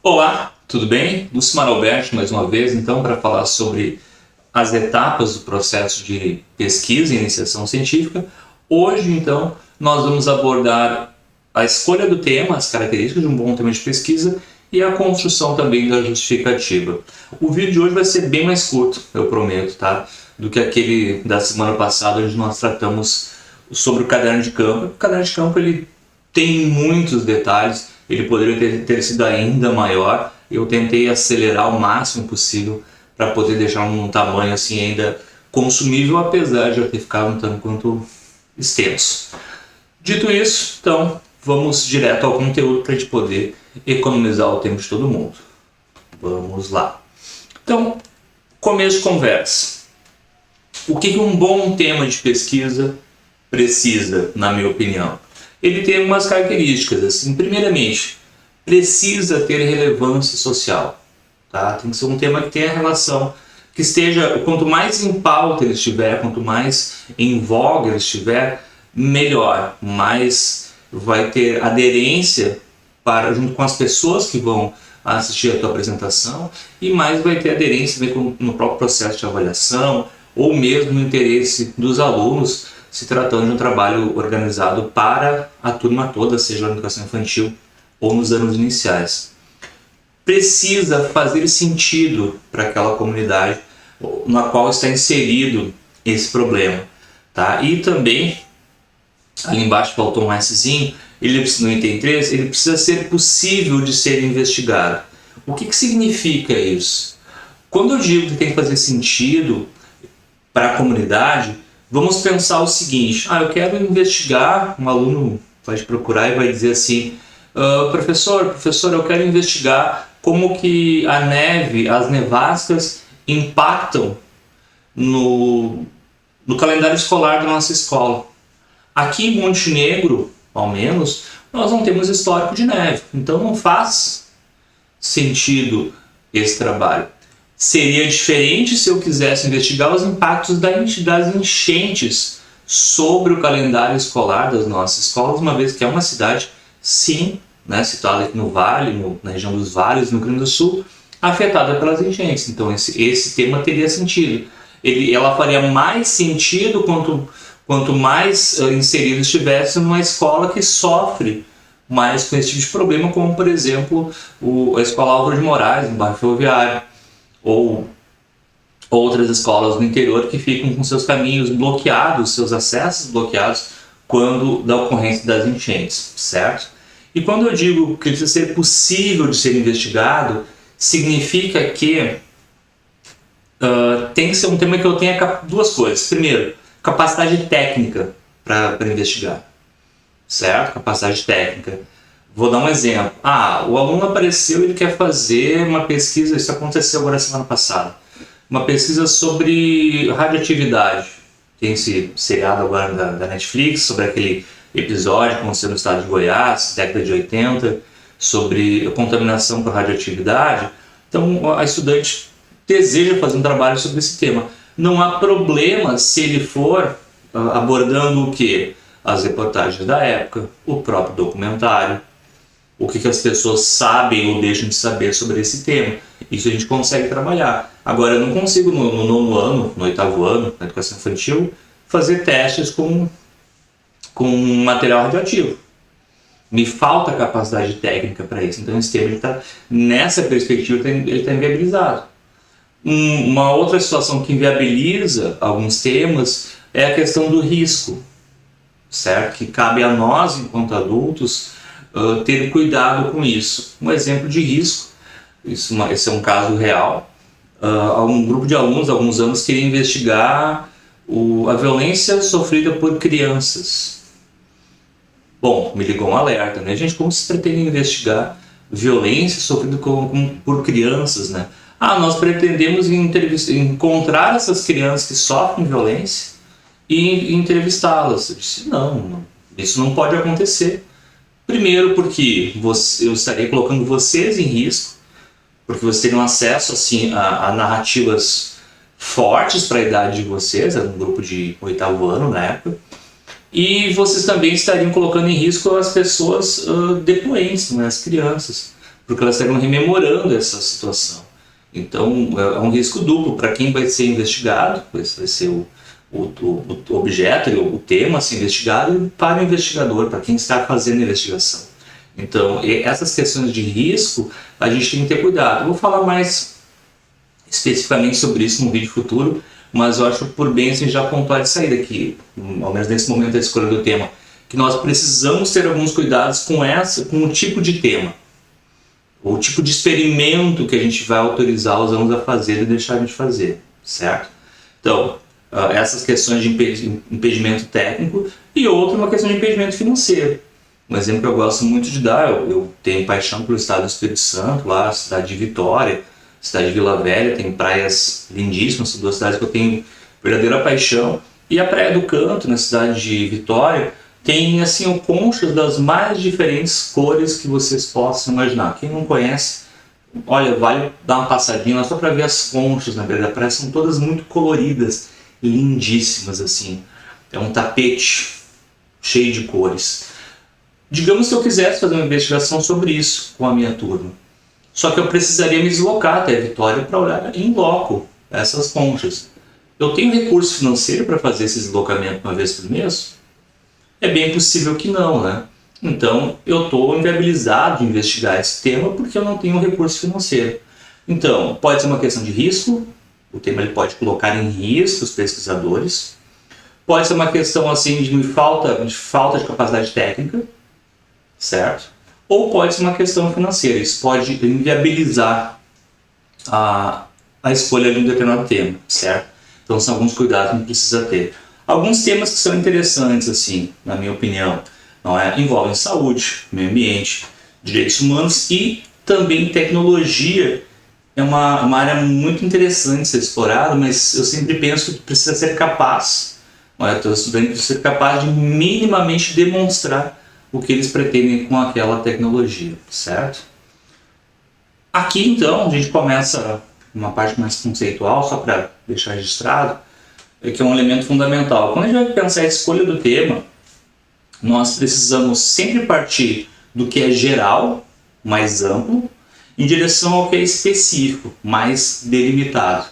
Olá, tudo bem? Lucimar Alberti mais uma vez, então, para falar sobre as etapas do processo de pesquisa e iniciação científica. Hoje, então, nós vamos abordar a escolha do tema, as características de um bom tema de pesquisa e a construção também da justificativa. O vídeo de hoje vai ser bem mais curto, eu prometo, tá? Do que aquele da semana passada, onde nós tratamos sobre o caderno de campo. O caderno de campo ele tem muitos detalhes, ele poderia ter sido ainda maior. Eu tentei acelerar o máximo possível para poder deixar um tamanho assim ainda consumível, apesar de já ter ficado um tanto quanto extenso. Dito isso, então vamos direto ao conteúdo para a gente poder economizar o tempo de todo mundo. Vamos lá. Então, começo de conversa. O que um bom tema de pesquisa precisa, na minha opinião? Ele tem algumas características. Assim, primeiramente, precisa ter relevância social. Tá? Tem que ser um tema que tenha relação, que esteja, quanto mais em pauta ele estiver, quanto mais em voga ele estiver, melhor. Mais vai ter aderência junto com as pessoas que vão assistir a tua apresentação e mais vai ter aderência no próprio processo de avaliação ou mesmo no interesse dos alunos, se tratando de um trabalho organizado para a turma toda, seja na educação infantil ou nos anos iniciais. Precisa fazer sentido para aquela comunidade na qual está inserido esse problema. Tá? E também, ali embaixo faltou um Szinho, no item 3, ele precisa ser possível de ser investigado. O que significa isso? Quando eu digo que tem que fazer sentido para a comunidade, vamos pensar o seguinte: eu quero investigar, um aluno vai te procurar e vai dizer assim, professor, eu quero investigar como que a neve, as nevascas impactam no calendário escolar da nossa escola. Aqui em Montenegro, ao menos, nós não temos histórico de neve, então não faz sentido esse trabalho. Seria diferente se eu quisesse investigar os impactos das enchentes sobre o calendário escolar das nossas escolas, uma vez que é uma cidade, sim, situada aqui no Vale, na região dos Vales, no Rio Grande do Sul, afetada pelas enchentes. Então esse tema teria sentido. Ela faria mais sentido quanto mais inserido estivesse numa escola que sofre mais com esse tipo de problema, como por exemplo a Escola Álvaro de Moraes, no bairro Ferroviário, ou outras escolas no interior que ficam com seus caminhos bloqueados, seus acessos bloqueados quando da ocorrência das enchentes, certo? E quando eu digo que precisa ser possível de ser investigado, significa que tem que ser um tema que eu tenha duas coisas. Primeiro, capacidade técnica para investigar, certo? Capacidade técnica. Vou dar um exemplo. O aluno apareceu e ele quer fazer uma pesquisa, isso aconteceu agora semana passada, uma pesquisa sobre radioatividade. Tem esse seriado agora da Netflix, sobre aquele episódio que aconteceu no estado de Goiás, década de 80, sobre a contaminação por radioatividade. Então a estudante deseja fazer um trabalho sobre esse tema. Não há problema se ele for abordando o quê? As reportagens da época, o próprio documentário, o que as pessoas sabem ou deixam de saber sobre esse tema. Isso a gente consegue trabalhar. Agora, eu não consigo no nono ano, no oitavo ano, na educação infantil, fazer testes com material radioativo. Me falta capacidade técnica para isso. Então, esse tema, nessa perspectiva, ele está inviabilizado. Uma outra situação que inviabiliza alguns temas é a questão do risco, certo? Que cabe a nós, enquanto adultos, ter cuidado com isso. Um exemplo de risco, esse é um caso real. Um grupo de alunos, há alguns anos, queria investigar a violência sofrida por crianças. Bom, me ligou um alerta, né? Gente, como se pretende investigar violência sofrida por crianças, né? Nós pretendemos encontrar essas crianças que sofrem violência e entrevistá-las. Eu disse, não, isso não pode acontecer. Primeiro porque eu estarei colocando vocês em risco, porque vocês teriam acesso assim, a narrativas fortes para a idade de vocês, era um grupo de oitavo ano na época, e vocês também estariam colocando em risco as pessoas depoentes, né, as crianças. porque elas estariam rememorando essa situação. Então, é um risco duplo para quem vai ser investigado, esse vai ser o objeto, o tema a ser investigado, e para o investigador, para quem está fazendo a investigação. Então, essas questões de risco, a gente tem que ter cuidado. Eu vou falar mais especificamente sobre isso no vídeo futuro, mas eu acho por bem assim, já pontuar de saída aqui, ao menos nesse momento da escolha do tema, que nós precisamos ter alguns cuidados com o tipo de tema, o tipo de experimento que a gente vai autorizar os alunos a fazer e deixar de fazer, certo? Então, essas questões de impedimento técnico e outra uma questão de impedimento financeiro. Um exemplo que eu gosto muito de dar, eu tenho paixão pelo estado do Espírito Santo, lá, a cidade de Vitória, cidade de Vila Velha, tem praias lindíssimas, são duas cidades que eu tenho verdadeira paixão. E a Praia do Canto, na cidade de Vitória, tem assim conchas das mais diferentes cores que vocês possam imaginar. Quem não conhece, olha, vale dar uma passadinha lá só para ver as conchas na beira da praia, são todas muito coloridas, lindíssimas assim. É um tapete cheio de cores. Digamos que eu quisesse fazer uma investigação sobre isso com a minha turma. Só que eu precisaria me deslocar até Vitória para olhar em loco essas conchas. Eu tenho recurso financeiro para fazer esse deslocamento uma vez por mês? É bem possível que não, né? Então, eu estou inviabilizado de investigar esse tema porque eu não tenho recurso financeiro. Então, pode ser uma questão de risco, o tema ele pode colocar em risco os pesquisadores. Pode ser uma questão assim de falta de capacidade técnica, certo? Ou pode ser uma questão financeira, isso pode inviabilizar a escolha de um determinado tema, certo? Então são alguns cuidados que a gente precisa ter. Alguns temas que são interessantes, assim, na minha opinião, não é? Envolvem saúde, meio ambiente, direitos humanos e também tecnologia. É uma área muito interessante de ser explorada, mas eu sempre penso que precisa ser capaz, não é? Todo estudante precisa ser capaz de minimamente demonstrar o que eles pretendem com aquela tecnologia, certo? Aqui então a gente começa uma parte mais conceitual, só para deixar registrado, que é um elemento fundamental. Quando a gente vai pensar a escolha do tema, nós precisamos sempre partir do que é geral, mais amplo, em direção ao que é específico, mais delimitado.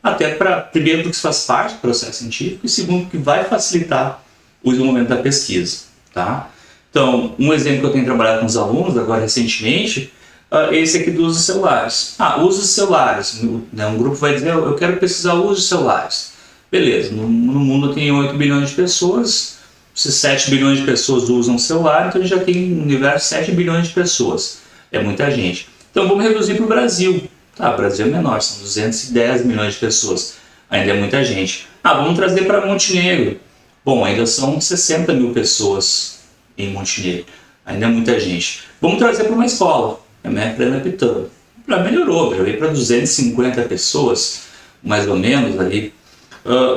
Até primeiro porque isso faz parte do processo científico e segundo porque vai facilitar o desenvolvimento da pesquisa, tá? Então, um exemplo que eu tenho trabalhado com os alunos agora recentemente é esse aqui do uso de celulares. Uso de celulares. Um grupo vai dizer, eu quero pesquisar o uso de celulares. Beleza, no mundo tem 8 bilhões de pessoas, se 7 bilhões de pessoas usam celular, então a gente já tem no universo 7 bilhões de pessoas. É muita gente. Então vamos reduzir para o Brasil. O Brasil é menor, são 210 milhões de pessoas. Ainda é muita gente. Vamos trazer para Montenegro. Bom, ainda são 60 mil pessoas em Montenegro. Ainda é muita gente. Vamos trazer para uma escola, a minha plena Pitã. Melhorou, veio para 250 pessoas, mais ou menos ali.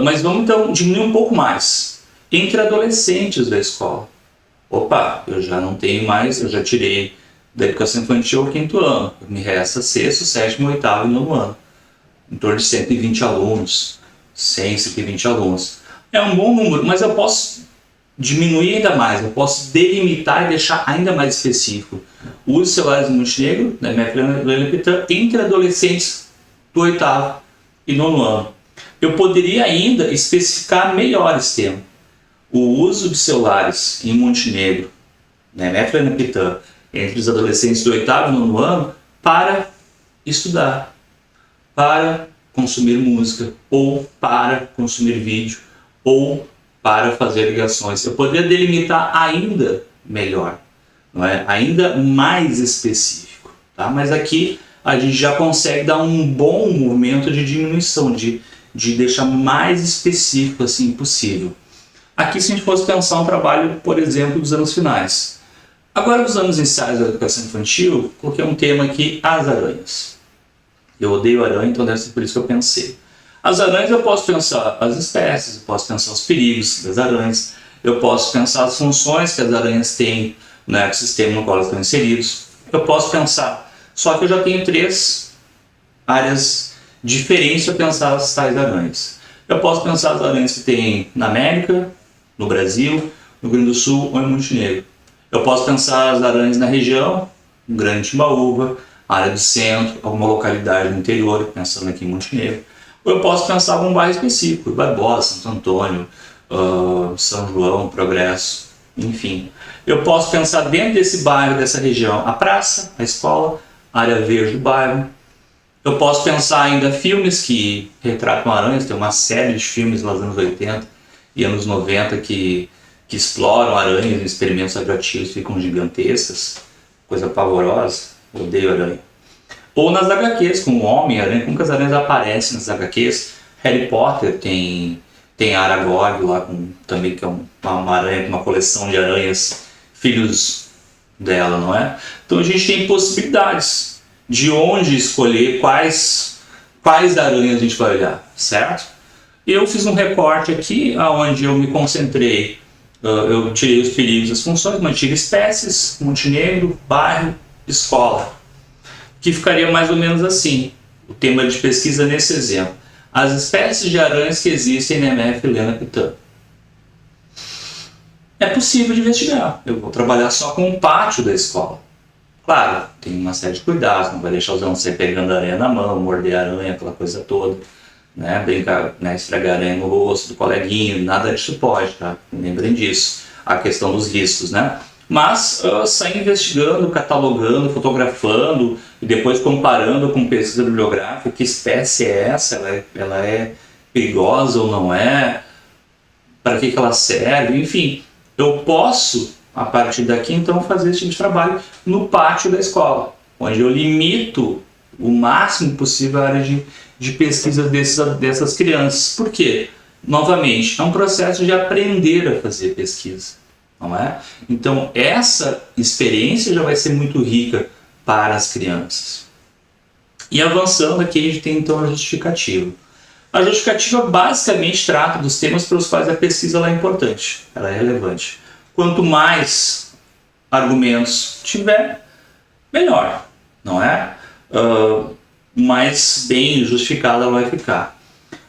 Mas vamos então diminuir um pouco mais. Entre adolescentes da escola. Eu já não tenho mais, eu já tirei da educação infantil o 5º ano. Me resta 6º, 7º, 8º e 9º ano. Em torno de 120 alunos, 100, 120 alunos. É um bom número, mas eu posso diminuir ainda mais, eu posso delimitar e deixar ainda mais específico. O uso de celulares no Montenegro, na minha plena Pitã, entre adolescentes do 8º e 9º ano. Eu poderia ainda especificar melhor esse tema. O uso de celulares em Montenegro, na minha plena Pitã, entre os adolescentes do 8º e 9º ano, para estudar, para consumir música, ou para consumir vídeo, ou para fazer ligações. Eu poderia delimitar ainda melhor, não é? Ainda mais específico. Tá? Mas aqui a gente já consegue dar um bom movimento de diminuição, de deixar mais específico assim possível. Aqui, se a gente fosse pensar um trabalho, por exemplo, dos anos finais. Agora, dos anos iniciais da educação infantil, coloquei um tema aqui, as aranhas. Eu odeio aranha, então deve ser por isso que eu pensei. As aranhas eu posso pensar as espécies, eu posso pensar os perigos das aranhas, eu posso pensar as funções que as aranhas têm no ecossistema no qual elas estão inseridos. Eu posso pensar, só que eu já tenho 3 áreas diferentes para pensar as tais aranhas. Eu posso pensar as aranhas que tem na América, no Brasil, no Rio Grande do Sul ou em Montenegro. Eu posso pensar as aranhas na região, Grande Timbaúba, área do centro, alguma localidade do interior, pensando aqui em Montenegro. Ou eu posso pensar em um bairro específico, Barbosa, Santo Antônio, São João, Progresso, enfim. Eu posso pensar dentro desse bairro, dessa região, a praça, a escola, a área verde do bairro. Eu posso pensar ainda filmes que retratam aranhas, tem uma série de filmes lá dos anos 80 e anos 90 que exploram aranhas em experimentos radioativos, ficam gigantescas, coisa pavorosa, odeio aranha. Ou nas HQs, como Homem-Aranha, como que as aranhas aparecem nas HQs. Harry Potter tem Aragog lá, também que é uma aranha, uma coleção de aranhas, filhos dela, não é? Então a gente tem possibilidades de onde escolher quais aranhas a gente vai olhar, certo? Eu fiz um recorte aqui, onde eu me concentrei, eu tirei os perigos e as funções, mantive espécies, Montenegro, bairro, escola, que ficaria mais ou menos assim, o tema de pesquisa nesse exemplo. As espécies de aranhas que existem na MF Helena Pitã. É possível de investigar, eu vou trabalhar só com o pátio da escola. Claro, tem uma série de cuidados, não vai deixar os alunos sair pegando a aranha na mão, morder a aranha, aquela coisa toda, né? Brincar, né? Esfregar a aranha no rosto do coleguinha, nada disso pode, tá? Lembrem disso, a questão dos riscos, né? Mas sair investigando, catalogando, fotografando e depois comparando com pesquisa bibliográfica, que espécie é essa, ela é perigosa ou não é, para que ela serve, enfim, eu posso a partir daqui então fazer esse tipo de trabalho no pátio da escola, onde eu limito o máximo possível a área de pesquisa dessas crianças. Por quê? Novamente, é um processo de aprender a fazer pesquisa, não é? Então essa experiência já vai ser muito rica para as crianças. E avançando aqui, a gente tem então a justificativa. A justificativa basicamente trata dos temas pelos quais a pesquisa ela é importante, ela é relevante. Quanto mais argumentos tiver, melhor, não é? Mais bem justificada ela vai ficar.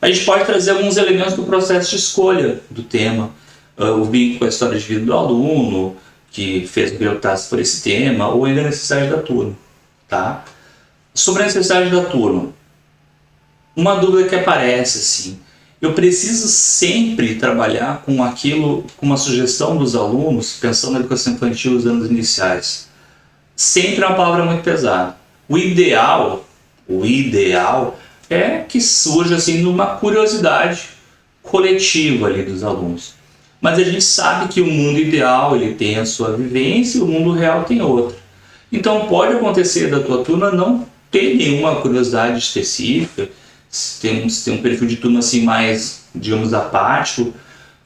A gente pode trazer alguns elementos do processo de escolha do tema, o vínculo com a história de vida do aluno, que fez com que ele optasse por esse tema, ou ainda a necessidade da turma. Tá? Sobre a necessidade da turma, uma dúvida que aparece assim, eu preciso sempre trabalhar com aquilo, com uma sugestão dos alunos, pensando na educação infantil nos anos iniciais. Sempre é uma palavra muito pesada. O ideal é que surja assim numa curiosidade coletiva ali dos alunos. Mas a gente sabe que o mundo ideal ele tem a sua vivência e o mundo real tem outra. Então pode acontecer da tua turma não ter nenhuma curiosidade específica, se tem um perfil de turma assim mais, digamos, apático,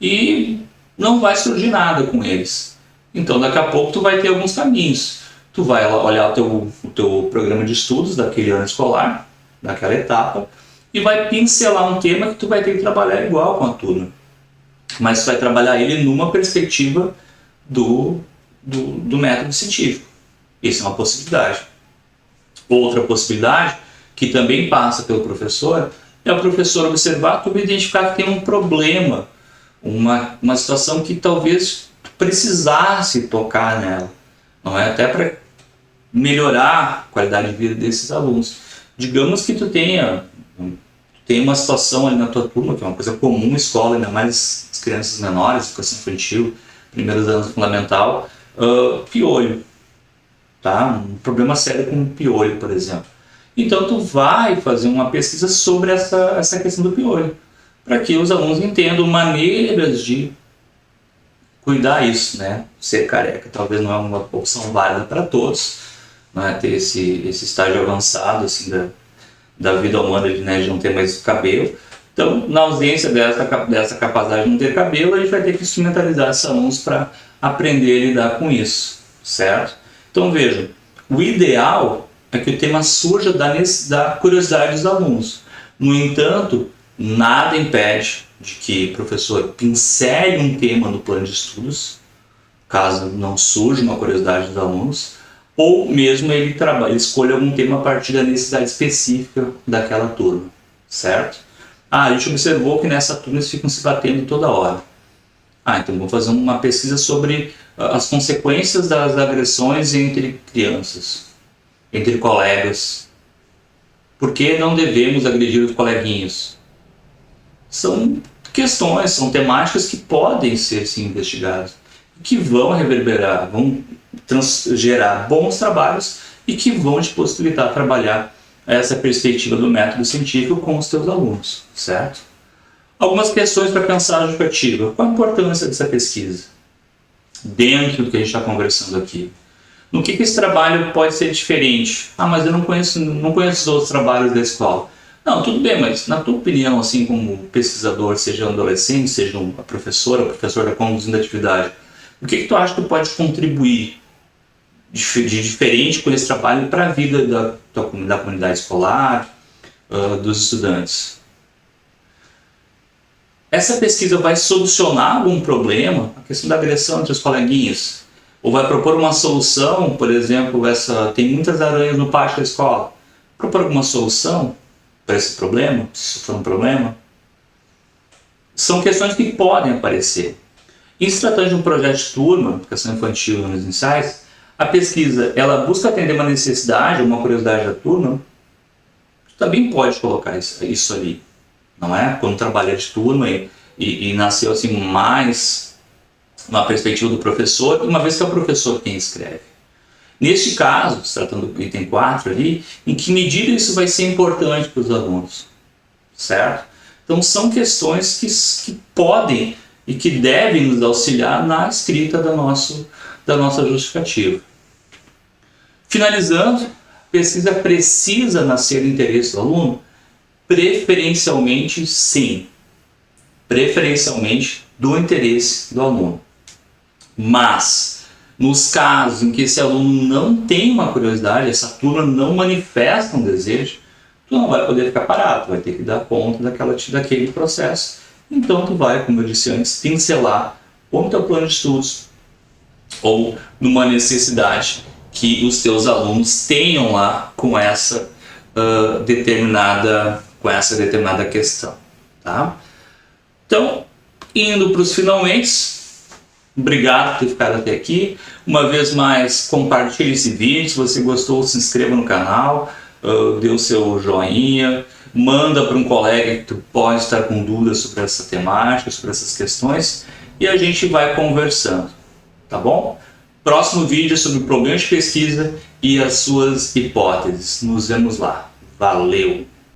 e não vai surgir nada com eles. Então daqui a pouco tu vai ter alguns caminhos. Tu vai olhar o teu programa de estudos daquele ano escolar, daquela etapa, e vai pincelar um tema que tu vai ter que trabalhar igual com a turma. Mas tu vai trabalhar ele numa perspectiva do método científico. Isso é uma possibilidade. Outra possibilidade, que também passa pelo professor, é o professor observar, tu vai identificar que tem um problema, uma situação que talvez precisasse tocar nela, não é? Até para melhorar a qualidade de vida desses alunos. Digamos que tu tenha uma situação ali na tua turma, que é uma coisa comum, escola, ainda mais as crianças menores, educação infantil, primeiros anos do fundamental, piolho, tá? Um problema sério com piolho, por exemplo. Então tu vai fazer uma pesquisa sobre essa questão do piolho, para que os alunos entendam maneiras de cuidar isso, né? Ser careca talvez não é uma opção válida para todos, né? Ter esse estágio avançado assim da vida humana, né? De não ter mais cabelo. Então, na ausência dessa capacidade de não ter cabelo, a gente vai ter que instrumentalizar esses alunos para aprender a lidar com isso, certo? Então vejam, o ideal é que o tema surja da curiosidade dos alunos. No entanto, nada impede de que o professor pincele um tema no plano de estudos, caso não surja uma curiosidade dos alunos, ou mesmo ele escolha algum tema a partir da necessidade específica daquela turma, certo? A gente observou que nessa turma eles ficam se batendo toda hora. Então vamos fazer uma pesquisa sobre as consequências das agressões entre crianças, entre colegas. Por que não devemos agredir os coleguinhas? São questões, são temáticas que podem ser sim investigadas, que vão reverberar, vão gerar bons trabalhos e que vão te possibilitar trabalhar essa perspectiva do método científico com os teus alunos, certo? Algumas questões para pensar justificativa. Qual a importância dessa pesquisa? Dentro do que a gente está conversando aqui. No que esse trabalho pode ser diferente? Mas eu não conheço os outros trabalhos da escola. Não, tudo bem, mas na tua opinião, assim como pesquisador, seja um adolescente, seja uma professora, professor da conduzindo a atividade, o que tu acha que pode contribuir de diferente com esse trabalho para a vida da comunidade escolar, dos estudantes? Essa pesquisa vai solucionar algum problema, a questão da agressão entre os coleguinhas? Ou vai propor uma solução, por exemplo, tem muitas aranhas no pátio da escola. Propor alguma solução para esse problema, se isso for um problema? São questões que podem aparecer. Em se tratando de um projeto de turma, educação infantil nos ensaios, a pesquisa ela busca atender uma necessidade, uma curiosidade da turma. Tu também pode colocar isso ali, não é? Quando trabalha de turma e nasceu assim mais uma perspectiva do professor, uma vez que é o professor quem escreve. Neste caso, se tratando do item 4 ali, em que medida isso vai ser importante para os alunos, certo? Então são questões que podem e que devem nos auxiliar na escrita da nossa justificativa. Finalizando, a pesquisa precisa nascer do interesse do aluno? Preferencialmente sim, preferencialmente do interesse do aluno. Mas, nos casos em que esse aluno não tem uma curiosidade, essa turma não manifesta um desejo, tu não vai poder ficar parado, tu vai ter que dar conta daquele processo. Então tu vai, como eu disse antes, pincelar ou no teu plano de estudos ou numa necessidade que os teus alunos tenham lá com essa determinada questão, tá? Então, indo para os finalmente, obrigado por ter ficado até aqui. Uma vez mais, compartilhe esse vídeo. Se você gostou, se inscreva no canal, dê o seu joinha, manda para um colega que tu pode estar com dúvidas sobre essa temática, sobre essas questões, e a gente vai conversando, tá bom? Próximo vídeo é sobre problemas de pesquisa e as suas hipóteses. Nos vemos lá. Valeu!